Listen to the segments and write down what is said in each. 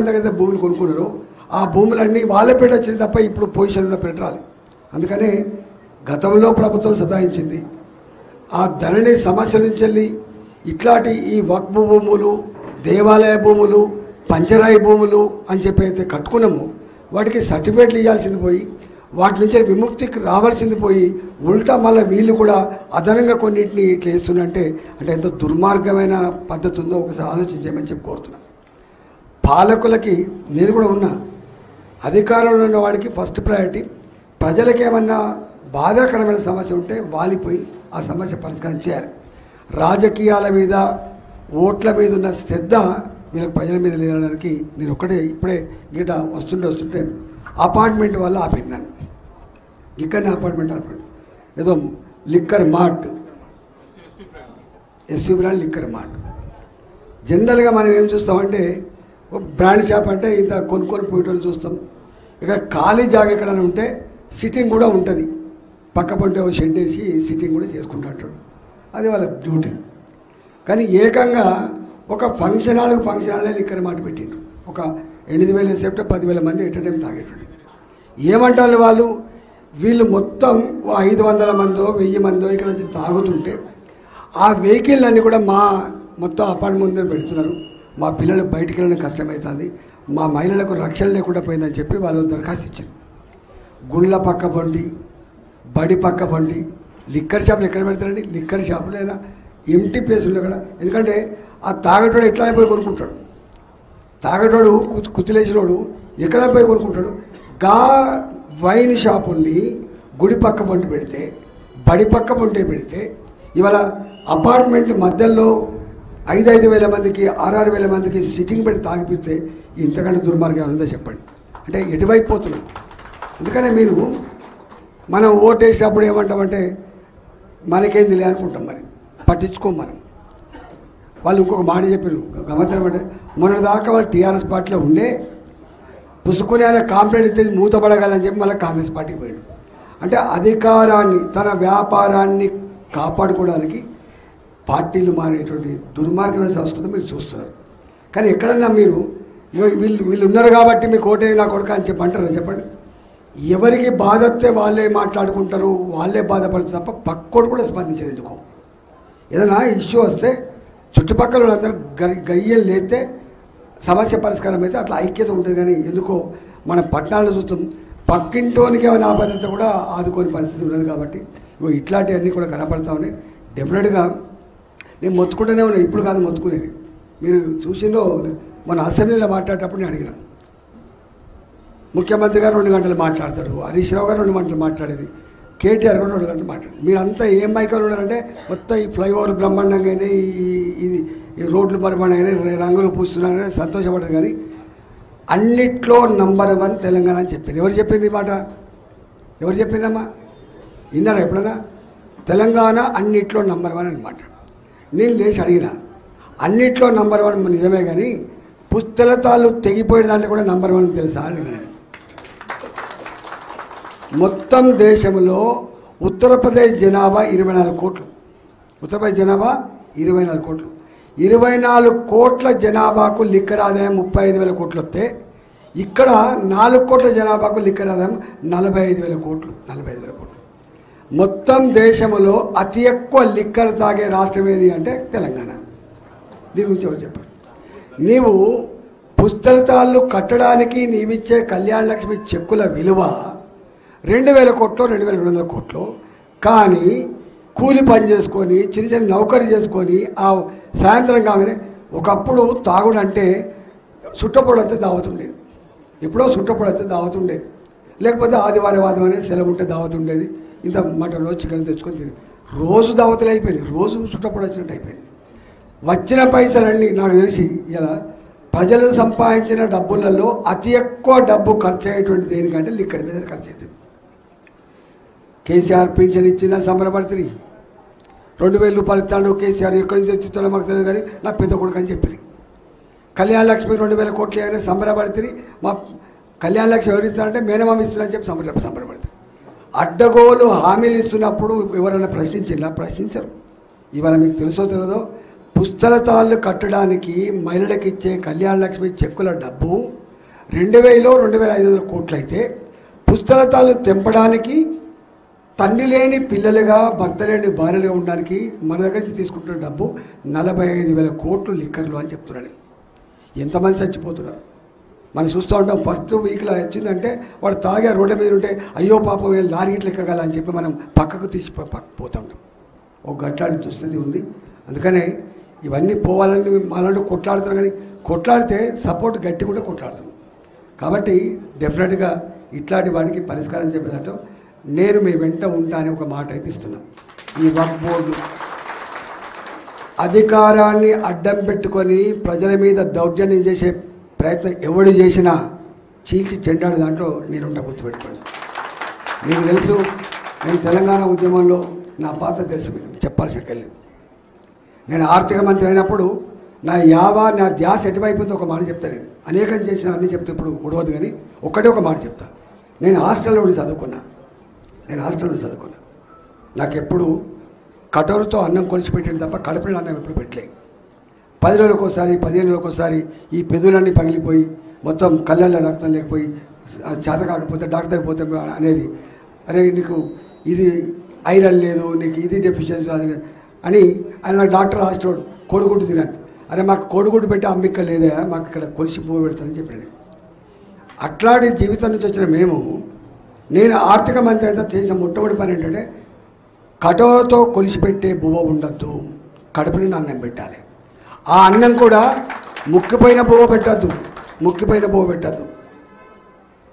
దగ్గర భూములు కొనుక్కున్నారు ఆ భూములన్నీ వాళ్ళే పెట్టొచ్చింది తప్ప ఇప్పుడు పొజిషన్లో పెట్టాలి. అందుకనే గతంలో ప్రభుత్వం సతాయించింది. ఆ ధరణి సమస్య నుంచి వెళ్ళి ఇట్లాంటి ఈ వక్ఫ్ భూములు, దేవాలయ భూములు, పంచరాయి భూములు అని చెప్పి అయితే కట్టుకున్నాము వాటికి సర్టిఫికేట్లు ఇవ్వాల్సింది పోయి వాటి నుంచి విముక్తికి రావాల్సింది పోయి ఉల్టా మళ్ళీ వీళ్ళు కూడా అదనంగా కొన్నింటిని ఇట్లా వేస్తున్నంటే అంటే ఎంత దుర్మార్గమైన పద్ధతి ఉందో ఒకసారి ఆలోచించేయమని చెప్పి కోరుతున్నాను. పాలకులకి నేను కూడా ఉన్నా, అధికారంలో ఉన్న వాడికి ఫస్ట్ ప్రయారిటీ ప్రజలకు ఏమన్నా బాధాకరమైన సమస్య ఉంటే వాలిపోయి ఆ సమస్య పరిష్కారం చేయాలి. రాజకీయాల మీద ఓట్ల మీద ఉన్న శ్రద్ధ వీళ్ళకి ప్రజల మీద లేదనడానికి నేను ఒక్కటే ఇప్పుడే గిట వస్తుంటే అపార్ట్మెంట్ వల్ల ఆపినాను. ఇక్కడనే అపార్ట్మెంట్ ఏదో liquor mart, SV brand liquor mart. జనరల్గా మనం ఏం చూస్తామంటే బ్రాండ్ షాప్ అంటే ఇంత కొనుక్కొని పోయేటోళ్ళు చూస్తాం. ఇక్కడ ఖాళీ జాగా ఎక్కడైనా ఉంటే సిట్టింగ్ కూడా ఉంటుంది, పక్క పంటే షెడ్ వేసి సిట్టింగ్ కూడా చేసుకుంటాడు, అది వాళ్ళ డ్యూటీ. కానీ ఏకంగా ఒక ఫంక్షన్ హాలే లిక్కర్ మార్ట్ పెట్టిండ్రు. ఒక 8,000 సెప్ట్ 10,000 మంది ఎట్ టైం తాగేటండి. ఏమంటారు వాళ్ళు, వీళ్ళు మొత్తం 500 మందో 1000 మందో ఇక్కడ తాగుతుంటే ఆ వెహికల్ అన్నీ కూడా మా మొత్తం అపార్ట్మెంట్ ముందు పెడుతున్నారు. మా పిల్లలు బయటికి వెళ్ళడం కష్టమవుతుంది, మా మహిళలకు రక్షణ లేకుండా పోయిందని చెప్పి వాళ్ళు దరఖాస్తు ఇచ్చారు. గుళ్ళ పక్క పండి, బడి పక్క పండి, లిక్కర్ షాపులు ఎక్కడ పెడతారండి? లిక్కర్ షాపులు అయినా ఎంటీ ప్లేసులు కూడా. ఎందుకంటే ఆ తాగటోడు ఎట్లా పోయి కొనుక్కుంటాడు, తాగటోడు కుతిలేసినోడు ఎక్కడ పోయి కొనుక్కుంటాడు. గా వైన్ షాపుల్ని గుడి పక్క పండి పెడితే, బడి పక్క పంటే పెడితే ఇవాళ అపార్ట్మెంట్ మధ్యలో 5,000 మందికి 6,000 మందికి సిట్టింగ్ పెట్టి తాగిపిస్తే ఇంతకంటే దుర్మార్గం ఉందో చెప్పండి. అంటే ఎటువైపు పోతున్నాం. అందుకనే మీరు మనం ఓటేసినప్పుడు ఏమంటామంటే మనకేం తెలియ అనుకుంటాం, మరి పట్టించుకోం మనం. వాళ్ళు ఇంకొక మాట చెప్పారు గమనించడం అంటే మొన్నటిదాకా వాళ్ళు టీఆర్ఎస్ పార్టీలో ఉండే పుసుకుని ఆయన కాంప్లైంట్ ఇచ్చేది మూతపడగలని చెప్పి మళ్ళీ కాంగ్రెస్ పార్టీకి పోయాడు. అంటే అధికారాన్ని తన వ్యాపారాన్ని కాపాడుకోవడానికి పార్టీలు మారేటువంటి దుర్మార్గమైన సంస్కృతి మీరు చూస్తున్నారు. కానీ ఎక్కడన్నా మీరు వీళ్ళు ఉన్నారు కాబట్టి మీకు ఓటే నా కొడుకు అని చెప్పి అంటారు చెప్పండి. ఎవరికి బాధ వస్తే వాళ్ళే మాట్లాడుకుంటారు, వాళ్ళే బాధపడతారు తప్ప పక్కోడు కూడా స్పందించరు. ఎందుకు ఏదైనా ఇష్యూ వస్తే చుట్టుపక్కల వాళ్ళందరూ గయ్యలు లేస్తే సమస్య పరిష్కారం అయితే అట్లా ఐక్యత ఉంటుంది. కానీ ఎందుకో మన పట్టణాల్లో చూస్తాం పక్కింటోనికి ఏమైనా ఆపదించ కూడా ఆదుకోని పరిస్థితి ఉండదు. కాబట్టి ఇట్లాంటివన్నీ కూడా కనపడతా ఉన్నాయి. డెఫినెట్గా నేను మొత్తుకుంటూనే ఉన్నాను, ఇప్పుడు కాదు మొత్తుకునేది. మీరు చూసిందో మన అసెంబ్లీలో మాట్లాడేటప్పుడు నేను అడిగినాను, ముఖ్యమంత్రి గారు 2 గంటలు మాట్లాడతాడు, హరీష్ రావు గారు 2 గంటలు మాట్లాడేది, కేటీఆర్ కూడా 2 గంటలు మాట్లాడేది. మీరంతా ఏం మైకాలు ఉన్నారంటే మొత్తం ఈ ఫ్లైఓవర్ బ్రహ్మాండంగానే ఈ రోడ్లు బ్రహ్మాండంగానే రంగులు పూస్తున్నారని సంతోషపడరు. కానీ అన్నిట్లో నంబర్ 1 తెలంగాణ అని చెప్పింది. ఎవరు చెప్పింది ఈ మాట? ఎవరు చెప్పిందమ్మా? విన్నారా ఎప్పుడన్నా? తెలంగాణ అన్నిట్లో నంబర్ 1 అనమాట. నేను లేచి అడిగిన, అన్నిట్లో నంబర్ 1 నిజమే, కానీ పుస్తలతాళ్ళు తెగిపోయే దాంట్లో కూడా నంబర్ 1 తెలుసా అని నేను. మొత్తం దేశంలో ఉత్తరప్రదేశ్ జనాభా 24 కోట్లు. ఉత్తరప్రదేశ్ జనాభా 24 కోట్లు. 24 కోట్ల జనాభాకు లిక్కర్ ఆదాయం 35,000 కోట్లు వస్తే ఇక్కడ 4 కోట్ల జనాభాకు లిక్కర్ ఆదాయం 45,000 కోట్లు. 45,000 కోట్లు. మొత్తం దేశంలో అతి ఎక్కువ లిక్కర్ తాగే రాష్ట్రం ఏది అంటే తెలంగాణ. దీని గురించి ఎవరు చెప్పారు? నీవు పుస్తకాలు కట్టడానికి నీవిచ్చే కళ్యాణ లక్ష్మి చెక్కుల విలువ 2,000 కోట్లు 2,200 కోట్లు. కానీ కూలి పని చేసుకొని చిన్న చిన్న నౌకరీ చేసుకొని ఆ సాయంత్రం కాగానే ఒకప్పుడు తాగుడు అంటే చుట్టపొడి అయితే దావతుండేది, ఎప్పుడో చుట్టపొడి అయితే దావతుండేది, లేకపోతే ఆదివారం సెలవు ఉంటే దావతుండేది. ఇంత మటన్లో చికెన్ తెచ్చుకొని తిని రోజు దావతలు అయిపోయింది, రోజు చుట్టపొడి వచ్చినట్టు అయిపోయింది. వచ్చిన పైసలన్నీ నాకు తెలిసి ఇలా ప్రజలు సంపాదించిన డబ్బులలో అతి ఎక్కువ డబ్బు ఖర్చు అయ్యేటువంటి దేనికంటే లిక్కర్ మీద ఖర్చు అవుతుంది. కేసీఆర్ పింఛన్ ఇచ్చిన సంబరపడుతుంది, 2,000 రూపాయలు ఇస్తాడు కేసీఆర్, ఎక్కడి నుంచి తెచ్చిస్తాడో మాకు తెలియదు కానీ నా పెద్ద కొడుకు అని చెప్పింది. కళ్యాణ లక్ష్మి 2,000 కోట్లు అయినా సంబరపడుతుంది. మా కళ్యాణ లక్ష్మి ఎవరు ఇస్తారంటే మేనమామ ఇస్తున్నారని చెప్పి సంబరపడుతుంది. అడ్డగోలు హామీలు ఇస్తున్నప్పుడు ఎవరైనా ప్రశ్నించారా? ప్రశ్నించరు. ఇవాళ మీకు తెలుసో తెలియదో పుస్తలతాళ్ళు కట్టడానికి మహిళలకు ఇచ్చే కళ్యాణ లక్ష్మి చెక్కుల డబ్బు 2000-2500 కోట్లు అయితే పుస్తలతాళ్ళు తెంపడానికి తండ్రి లేని పిల్లలుగా భర్త లేని భార్యలుగా ఉండడానికి మన దగ్గర నుంచి తీసుకుంటున్న డబ్బు 45,000 కోట్లు లిక్కర్లు అని చెప్తున్నాడు. ఎంతమంది చచ్చిపోతున్నారు మనం చూస్తూ ఉంటాం. ఫస్ట్ వీక్లో వచ్చిందంటే వాడు తాగే రోడ్ల మీద ఉంటే అయ్యో పాపం లారీ ఇట్లా ఎక్కగల అని చెప్పి మనం పక్కకు తీసి పోతుంటాం. ఒక గట్లాంటి దుస్థితి ఉంది. అందుకనే ఇవన్నీ పోవాలని మనలో కొట్లాడుతున్నాం, కానీ కొట్లాడితే సపోర్ట్ గట్టిగా కూడా కొట్లాడుతాం. కాబట్టి డెఫినెట్గా ఇట్లాంటి వాడికి పరిష్కారం చెప్పేదంటూ నేను మీ వెంట ఉంటా అని ఒక మాట అయితే ఇస్తున్నాను. ఈ వక్ఫ్ బోర్డు అధికారాన్ని అడ్డం పెట్టుకొని ప్రజల మీద దౌర్జన్యం చేసే ప్రయత్నం ఎవడు చేసినా చీల్చి చెండాడు దాంట్లో నేనుంటా, గుర్తుపెట్టుకోండి. మీకు తెలుసు, నేను తెలంగాణ ఉద్యమంలో నా పాత్ర తెలుసు, మీకు చెప్పాల్సి వెళ్ళలేదు. నేను ఆర్థిక మంత్రి అయినప్పుడు నా ధ్యాస ఎటువైపోతే ఒక మాట చెప్తాను. నేను అనేకం చేసిన అన్నీ చెప్తే ఇప్పుడు ఉడవదు, కానీ ఒక్కటే ఒక మాట చెప్తాను. నేను హాస్టల్లో చదువుకున్నా. నాకు ఎప్పుడు కటోరుతో అన్నం కొలిచి పెట్టింది తప్ప కడుపులో అన్నం ఎప్పుడు పెట్టలేదు. 10 రోజులకోసారి 15 రోజులకోసారి ఈ పెదులన్నీ పగిలిపోయి మొత్తం కళ్ళల్లో రక్తం లేకపోయి చేత కాకపోతే డాక్టర్ పోతే అనేది, అరే నీకు ఇది ఐరన్ లేదు, నీకు ఇది డెఫిషియన్సీ అది అని ఆయన డాక్టర్ రాసినోడు కోడిగుడ్డు తినండి. అరే మాకు కోడిగుడ్డు పెట్టి అమ్మిక్క లేదే, మాకు ఇక్కడ కొలిసి పువ్వు పెడతానని చెప్పాను. అట్లాంటి జీవితం నుంచి వచ్చిన నేను ఆర్థిక మంత్రి అయితే చేసిన మొట్టమొదటి పని ఏంటంటే కటోరతో కొలిసిపెట్టే బువ్వ ఉండద్దు, కడుపు నిండా అన్నం పెట్టాలి. ఆ అన్నం కూడా ముక్కిపోయిన బువ్వ పెట్టద్దు,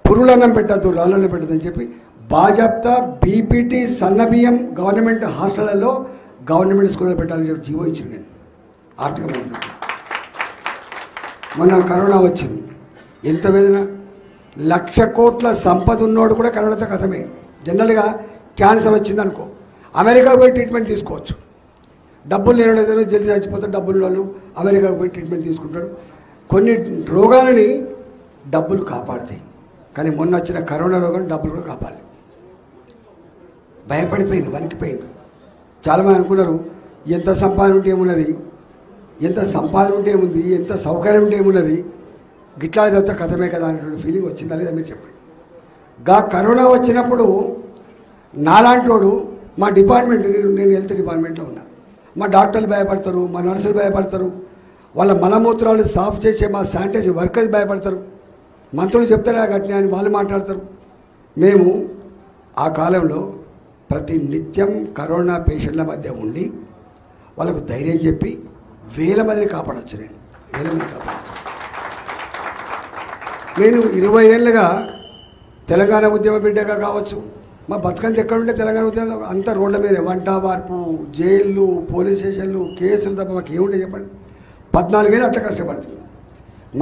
పురుగుల అన్నం పెట్టద్దు, రాళ్ళన్నం పెట్టద్దు అని చెప్పి బాజాప్తా బీపీటీ సన్నబియ్యం గవర్నమెంట్ హాస్టళ్లలో గవర్నమెంట్ స్కూల్లో పెట్టాలని చెప్పి జీవో ఇచ్చింది నేను ఆర్థిక మంత్రి. మొన్న కరోనా వచ్చింది, ఎంత వేదన. 1,00,000 కోట్ల సంపద ఉన్నోడు కూడా కరోనాతో కథమే. జనరల్గా క్యాన్సర్ వచ్చింది అనుకో, అమెరికాకు పోయి ట్రీట్మెంట్ తీసుకోవచ్చు. డబ్బులు లేని జల్దీ చచ్చిపోతారు, డబ్బులు వాళ్ళు అమెరికాకు పోయి ట్రీట్మెంట్ తీసుకుంటాడు. కొన్ని రోగాలని డబ్బులు కాపాడుతాయి, కానీ మొన్న వచ్చిన కరోనా రోగం డబ్బులు కూడా కాపాడాలి. భయపడిపోయింది, వణికిపోయింది. చాలామంది అనుకున్నారు ఎంత సంపాదన ఉంటే ఏమున్నది, ఎంత సౌకర్యం ఉంటే ఏమున్నది, గిట్లా ఇదంతా కథమే కదా అనేటువంటి ఫీలింగ్ వచ్చిందా లేదా మీరు చెప్పండి. కరోనా వచ్చినప్పుడు నాలాంటి వాడు మా డిపార్ట్మెంట్, నేను హెల్త్ డిపార్ట్మెంట్లో ఉన్నా, మా డాక్టర్లు భయపడతారు, మా నర్సులు భయపడతారు, వాళ్ళ మలమూత్రాలు సాఫ్ చేసే మా శానిటైజర్ వర్కర్స్ భయపడతారు, మంత్రులు చెప్తారా గట్టినా అని వాళ్ళు మాట్లాడతారు. మేము ఆ కాలంలో ప్రతి నిత్యం కరోనా పేషెంట్ల మధ్య ఉండి వాళ్ళకు ధైర్యం చెప్పి వేల మందిని కాపాడవచ్చు. నేను 20 ఏళ్ళుగా తెలంగాణ ఉద్యమ బిడ్డగా కావచ్చు, మా బతుకంత ఎక్కడుంటే తెలంగాణ ఉద్యమంలో అంతా రోడ్ల మీద వంట వార్పు, జైళ్ళు, పోలీస్ స్టేషన్లు, కేసులు తప్ప మాకు ఏముంటే చెప్పండి. 14 ఏళ్ళు అట్లా కష్టపడుతుంది.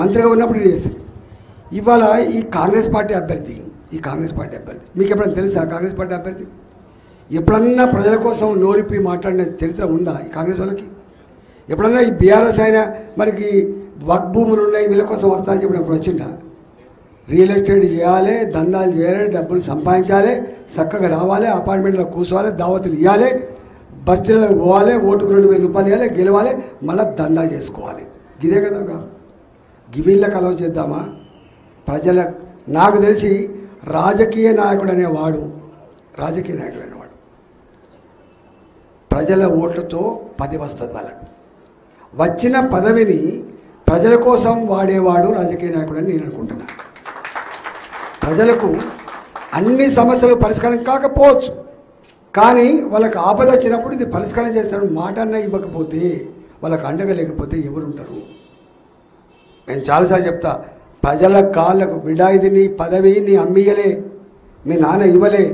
మంత్రిగా ఉన్నప్పుడు ఇది చేస్తుంది. ఇవాళ ఈ కాంగ్రెస్ పార్టీ అభ్యర్థి మీకు ఎప్పుడైనా తెలుసా? కాంగ్రెస్ పార్టీ అభ్యర్థి ఎప్పుడన్నా ప్రజల కోసం నోరిప్పి మాట్లాడిన చరిత్ర ఉందా ఈ కాంగ్రెస్ వాళ్ళకి? ఎప్పుడన్నా ఈ బీఆర్ఎస్ అయినా మనకి వక్ఫ్ భూములు ఉన్నాయి వీళ్ళ కోసం వస్తా అని చెప్పినప్పుడు వచ్చిందా? రియల్ ఎస్టేట్ చేయాలి, దందాలు చేయాలి, డబ్బులు సంపాదించాలి, చక్కగా రావాలి, అపార్ట్మెంట్లో కూర్చోవాలి, దావతులు ఇవ్వాలి, బస్తీలకు పోవాలి, ఓటుకు 2,000 రూపాయలు ఇవ్వాలి, గెలవాలి, మళ్ళీ దందా చేసుకోవాలి. ఇదే కదా గివీళ్ళకి అలవ చేద్దామా? నాకు తెలిసి రాజకీయ నాయకుడు అనేవాడు ప్రజల ఓట్లతో పదవి వస్తుంది. వాళ్ళకు వచ్చిన పదవిని ప్రజల కోసం వాడేవాడు రాజకీయ నాయకుడు అని నేను అనుకుంటున్నాను. ప్రజలకు అన్ని సమస్యలు పరిష్కారం కాకపోవచ్చు, కానీ వాళ్ళకి ఆపద వచ్చినప్పుడు ఇది పరిష్కారం చేస్తారని మాట అన్న ఇవ్వకపోతే, వాళ్ళకి అండగా లేకపోతే ఎవరు ఉంటారు? నేను చాలాసార్లు చెప్తా, ప్రజల కాళ్ళకు బిడ్డ ఇది నీ పదవి, నీ అమ్మియలే, మీ నాన్న ఇవ్వలే,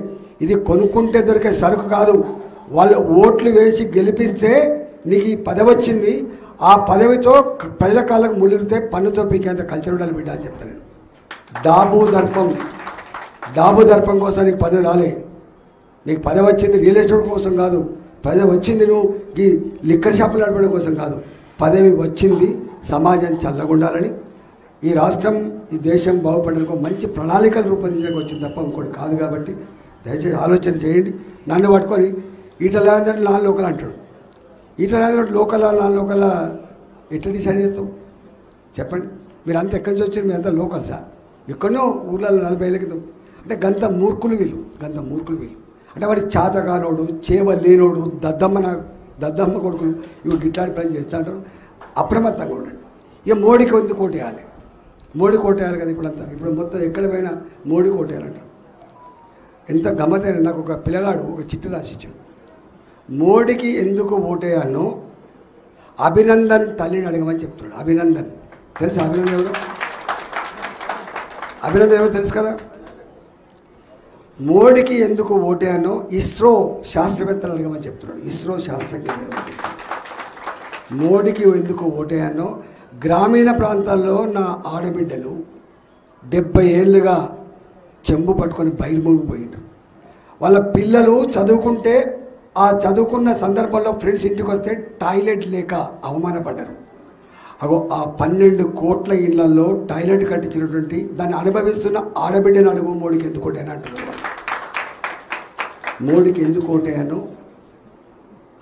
ఇది కొనుక్కుంటే దొరికే సరుకు కాదు. వాళ్ళు ఓట్లు వేసి గెలిపిస్తే నీకు ఈ పదవి వచ్చింది, ఆ పదవితో ప్రజల కాళ్ళకు ముళ్ళితే పన్నుతో పీకేంత కల్చర్ ఉండాలి బిడ్డ అని చెప్తాను నేను. డాబు దర్పం కోసం నీకు పదవి రాలే. నీకు పదవి వచ్చింది రియల్ ఎస్టేట్ కోసం కాదు, పదవి వచ్చింది నువ్వు ఈ లిక్కర్ షాపులు నడపడం కోసం కాదు. పదవి వచ్చింది సమాజం చల్లగుండాలని, ఈ రాష్ట్రం ఈ దేశం బాగుపడడానికి మంచి ప్రణాళికలు రూపొందించడానికి వచ్చింది తప్ప ఇంకోటి కాదు. కాబట్టి దయచేసి ఆలోచన చేయండి. నన్ను పట్టుకొని ఈటలాంటి నాలుగు ఒకరు అంటాడు, ఇట్లా లోకల్ నాన్ లోకల్ ఎట్లా డిసైడ్ చేస్తాం చెప్పండి? మీరు అంతా ఎక్కడి నుంచి వచ్చారు? మీరు అంతా లోకల్సా? ఎక్కడో ఊళ్ళలో 40 ఏళ్ళ క్రితం. అంటే గంత మూర్ఖులు వీళ్ళు. అంటే వాడి చాతగానోడు, చేవ లేనోడు, దద్దమ్మ కొడుకులు ఇవి గిట్లాంటి పని చేస్తూ అంటారు. అప్రమత్తంగా ఉండండి. ఇక మోడీకి ఎందుకు ఓటేయాలి? మోడీ కోటేయాలి కదా ఇప్పుడంతా. ఇప్పుడు మొత్తం ఎక్కడ పోయినా మోడీ కోటేయాలంటారు. ఎంత గమ్మతైన నాకు ఒక పిల్లగాడు ఒక చిట్టు రాసిచ్చాడు. మోడీకి ఎందుకు ఓటేయాలనో అభినందన్ తల్లిని అడగమని చెప్తున్నాడు. అభినందన్ తెలుసా? అభినందన్ ఎవరో తెలుసు కదా. మోడీకి ఎందుకు ఓటేయానో ఇస్రో శాస్త్రవేత్తలు అడగమని చెప్తున్నాడు. ఇస్రో శాస్త్రజ్ఞులు మోడీకి ఎందుకు ఓటేయానో గ్రామీణ ప్రాంతాల్లో నా ఆడబిడ్డలు 70 ఏళ్ళుగా చెంబు పట్టుకొని బయలుమూగిపోయిండ్రు. వాళ్ళ పిల్లలు చదువుకుంటే ఆ చదువుకున్న సందర్భంలో ఫ్రెండ్స్ ఇంటికి వస్తే టాయిలెట్ లేక అవమానపడ్డారు. అగో ఆ 12 కోట్ల ఇళ్లలో టాయిలెట్ కట్టించినటువంటి దాన్ని అనుభవిస్తున్న ఆడబిడ్డను అడుగు మోడీకి ఎందుకు ఓటేయని అంటున్నారు. మోడీకి ఎందుకు ఓటేయను?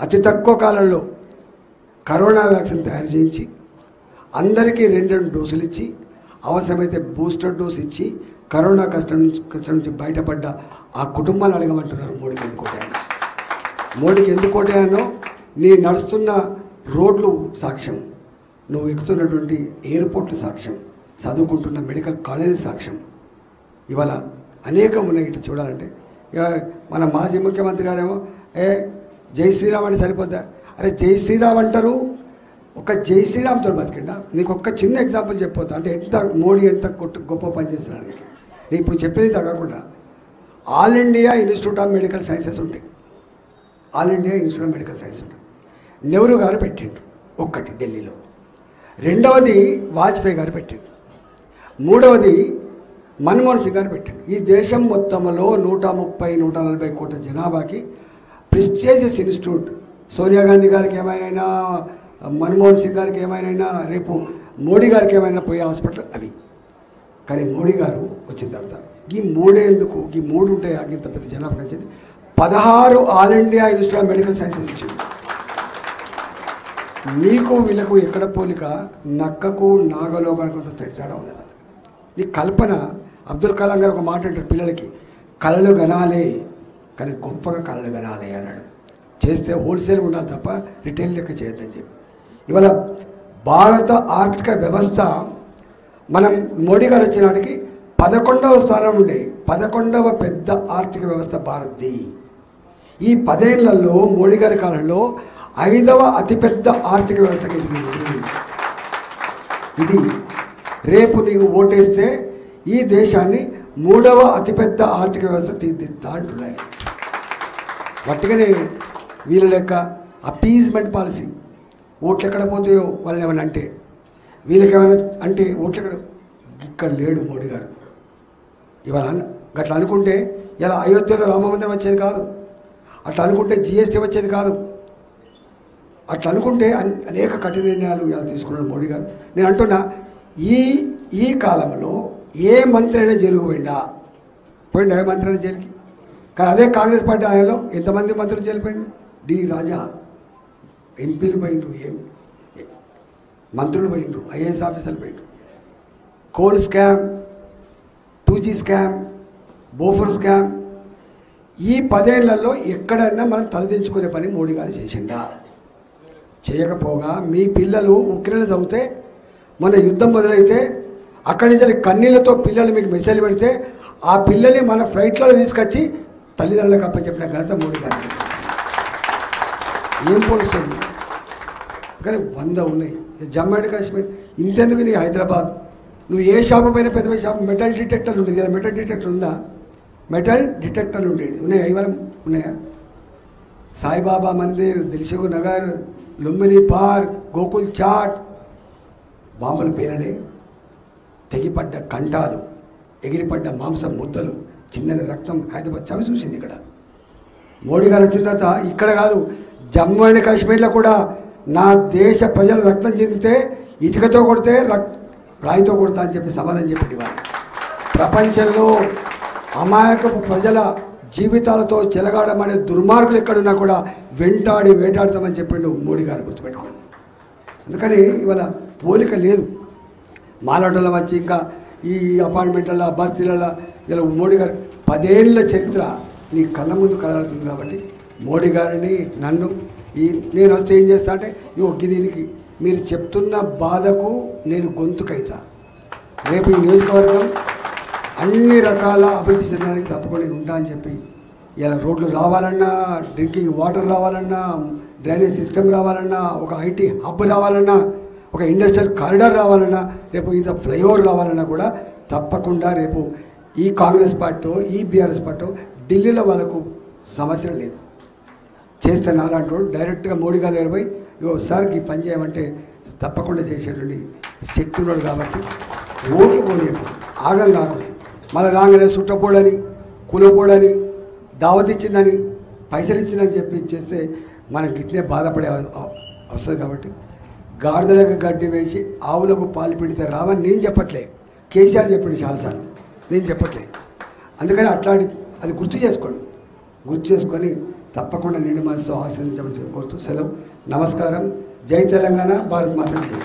అతి తక్కువ కాలంలో కరోనా వ్యాక్సిన్ తయారు చేయించి అందరికీ 2 డోసులు ఇచ్చి అవసరమైతే బూస్టర్ డోస్ ఇచ్చి కరోనా కష్టం నుంచి బయటపడ్డ ఆ కుటుంబాలు అడగమంటున్నారు మోడీకి ఎందుకు ఓటేయను. మోడీకి ఎందుకు ఓటేయనో నీ నడుస్తున్న రోడ్లు సాక్ష్యం, నువ్వు ఎక్కుతున్నటువంటి ఎయిర్పోర్ట్లు సాక్ష్యం, చదువుకుంటున్న మెడికల్ కాలేజీ సాక్ష్యం. ఇవాళ అనేకం ఉన్నాయి. ఇట్లా చూడాలంటే ఇక మన మాజీ ముఖ్యమంత్రి గారేమో జై శ్రీరామ్ అని సరిపోద్దా? అరే జై శ్రీరామ్ అంటారు, ఒక జై శ్రీరామ్తో బతికిండా? నీకు ఒక్క చిన్న ఎగ్జాంపుల్ చెప్పొద్దు. అంటే ఎంత మోడీ ఎంత గొప్ప పని చేస్తున్నాడు. నేను ఇప్పుడు చెప్పేది తగ్గకుండా all India institute of medical sciences ఉంటాయి. All India institute of medical science ఉంటాయి. నెహ్రూ గారు పెట్టిండ్రు ఒక్కటి ఢిల్లీలో. రెండవది వాజ్పేయి గారు పెట్టిండ్రు. మూడవది మన్మోహన్ సింగ్ గారు పెట్టిండ్రు. ఈ దేశం మొత్తంలో 130-140 కోట్ల జనాభాకి ప్రెస్టీజియస్ ఇన్స్టిట్యూట్. సోనియా గాంధీ గారికి ఏమైనా, మన్మోహన్ సింగ్ గారికి ఏమైనా, రేపు మోడీ గారికి ఏమైనా పోయే హాస్పిటల్ అవి. కానీ మోడీ గారు వచ్చిన తర్వాత ఈ 3 ఎందుకు? ఈ 3 ఉంటాయి. ఇంత పెద్ద జనాభా వచ్చింది. 16 all India institute of medical sciences ఇచ్చింది. నీకు వీళ్ళకు ఎక్కడ పోలిక? నక్కకు నాగలోకానికి కొంత తేడా ఉన్నది. ఈ కల్పన. అబ్దుల్ కలాం గారు ఒక మాట అంటారు పిల్లలకి, కళలు గనాలే కానీ గొప్పగా కళలు గనాలే అన్నాడు. చేస్తే హోల్సేల్ ఉండాలి తప్ప రిటైల్ లెక్క చేయొద్దని చెప్పి. ఇవాళ భారత ఆర్థిక వ్యవస్థ మనం మోడీ గారు వచ్చిన నాటికి 11వ స్థానం ఉండే 11వ పెద్ద ఆర్థిక వ్యవస్థ భారత్ది. ఈ 10 ఏళ్లలో మోడీ గారి కాలంలో 5వ అతిపెద్ద ఆర్థిక వ్యవస్థకి ఎదిగింది. ఇది రేపు నీకు ఓటేస్తే ఈ దేశాన్ని 3వ అతిపెద్ద ఆర్థిక వ్యవస్థ తీర్చిదిద్దా అంటున్నాయి. వట్టిగానే వీళ్ళ లెక్క అపీజ్మెంట్ పాలసీ. ఓట్లు ఎక్కడ పోతాయో వాళ్ళని ఏమైనా అంటే, వీళ్ళకి ఏమైనా అంటే ఓట్లు ఇక్కడ లేడు మోడీ గారు. ఇవాళ గట్లా అనుకుంటే ఇలా అయోధ్యలో రామ మందిరం వచ్చేది కాదు. అట్లా అనుకుంటే జిఎస్టీ వచ్చేది కాదు. అట్లా అనుకుంటే అనేక కఠిన నిర్ణయాలు ఇలా తీసుకున్నాడు మోడీ గారు. నేను అంటున్నా, ఈ కాలంలో ఏ మంత్రి అయినా జైలుకు పోయిండా? ఏ మంత్రి అయినా జైలుకి? కానీ అదే కాంగ్రెస్ పార్టీ ఆయనలో ఎంతమంది మంత్రులు జైలు పోయిండు? డి రాజా, ఎంపీలు పోయిండ్రు, మంత్రులు పోయిండ్రు, ఐఏఎస్ ఆఫీసర్లు పోయిండ్రు. Coal scam, 2G scam, Bofors scam. ఈ 10 ఏళ్లలో ఎక్కడైనా మనం తలదించుకునే పని మోడీ గారు చేసిండా? చేయకపోగా మీ పిల్లలు ఉక్రెయిన్ చదివితే, మొన్న యుద్ధం మొదలైతే అక్కడి నుంచి కన్నీళ్లతో పిల్లలు మీకు మెసేజ్ పెడితే ఆ పిల్లల్ని మన ఫ్లైట్లలో తీసుకొచ్చి తల్లిదండ్రులకు అప్పచెప్పిన ఘనత మోడీ గారు. ఏం పోలుస్తుంది? కానీ 100 ఉన్నాయి. జమ్మూ అండ్ కాశ్మీర్ ఇంతెందుకు? నీ హైదరాబాద్ నువ్వు ఏ షాపు పైన పెద్ద షాపు మెటల్ డిటెక్టర్లు ఉండేది కదా. మెటల్ డిటెక్టర్ ఉందా? మెటల్ డిటెక్టర్లు ఉండేది. ఉన్నాయా? ఇవాళ ఉన్నాయా? సాయిబాబా మందిర్, దిల్సుఖ్ నగర్, లుంబిని పార్క్, గోకుల్ చాట్, బాంబులు పేరలే, తెగిపడ్డ కంఠాలు, ఎగిరిపడ్డ మాంసం ముద్దలు, చిన్న రక్తం హైదరాబాద్ చవి చూసింది. ఇక్కడ మోడీ గారు వచ్చిన తర్వాత ఇక్కడ కాదు, జమ్మూ అండ్ కాశ్మీర్లో కూడా నా దేశ ప్రజలు రక్తం చెందితే ఇటుకతో కొడితే రాయితో కొడతా అని చెప్పి సమాధానం చెప్పండి. వాళ్ళు ప్రపంచంలో అమాయకపు ప్రజల జీవితాలతో చెలగాడమనే దుర్మార్గులు ఎక్కడున్నా కూడా వెంటాడి వేటాడతామని చెప్పిండు మోడీ గారు, గుర్తుపెట్టుకోండి. అందుకని ఇవాళ పోలిక లేదు. మాలాటలో వచ్చి ఇంకా ఈ అపార్ట్మెంట్లలో బస్తీలలో ఇలా మోడీ గారు 10 ఏళ్ళ చరిత్ర నీ కళ్ళ ముందు కదలుతుంది. కాబట్టి మోడీ గారిని నన్ను నేను వస్తే ఏం చేస్తా అంటే దీనికి మీరు చెప్తున్న బాధకు నేను గొంతుకైతా. రేపు ఈ నియోజకవర్గం అన్ని రకాల అభివృద్ధి చెందడానికి తప్పకుండా ఉంటా అని చెప్పి ఇలా రోడ్లు రావాలన్నా, డ్రింకింగ్ వాటర్ రావాలన్నా, డ్రైనేజ్ సిస్టమ్ రావాలన్నా, ఒక ఐటీ హబ్ రావాలన్నా, ఒక ఇండస్ట్రియల్ కారిడార్ రావాలన్నా, రేపు ఇంత ఫ్లైఓవర్ రావాలన్నా కూడా తప్పకుండా రేపు ఈ కాంగ్రెస్ పార్టీ ఈ బీఆర్ఎస్ పార్టీ ఢిల్లీలో వాళ్ళకు సమస్య లేదు. చేస్తే నాలాంటి వాడు డైరెక్ట్గా మోడీ గారి దగ్గర పోయి సార్ ఈ పని చేయమంటే తప్పకుండా చేసేటువంటి శక్తి ఉన్నాడు. కాబట్టి ఓట్లు పోనీయకు, ఆగం కాకుండా మళ్ళీ రాగానే చుట్టపోడని కూలపోడని దావత్ ఇచ్చిందని పైసలు ఇచ్చిందని చెప్పి చేస్తే మనకి ఇట్లే బాధపడే వస్తుంది. కాబట్టి గాడిదలకు గడ్డి వేసి ఆవులకు పాలు పిండితే రావని నేను చెప్పట్లే, కేసీఆర్ చెప్పింది చాలాసార్లు, నేను చెప్పట్లే. అందుకని అట్లాంటి అది గుర్తు చేసుకొని తప్పకుండా నిండు మనసుతో ఆశీర్వదించమని కోరుతూ సెలవు. నమస్కారం. జై తెలంగాణ, భారత్ మాతా జై.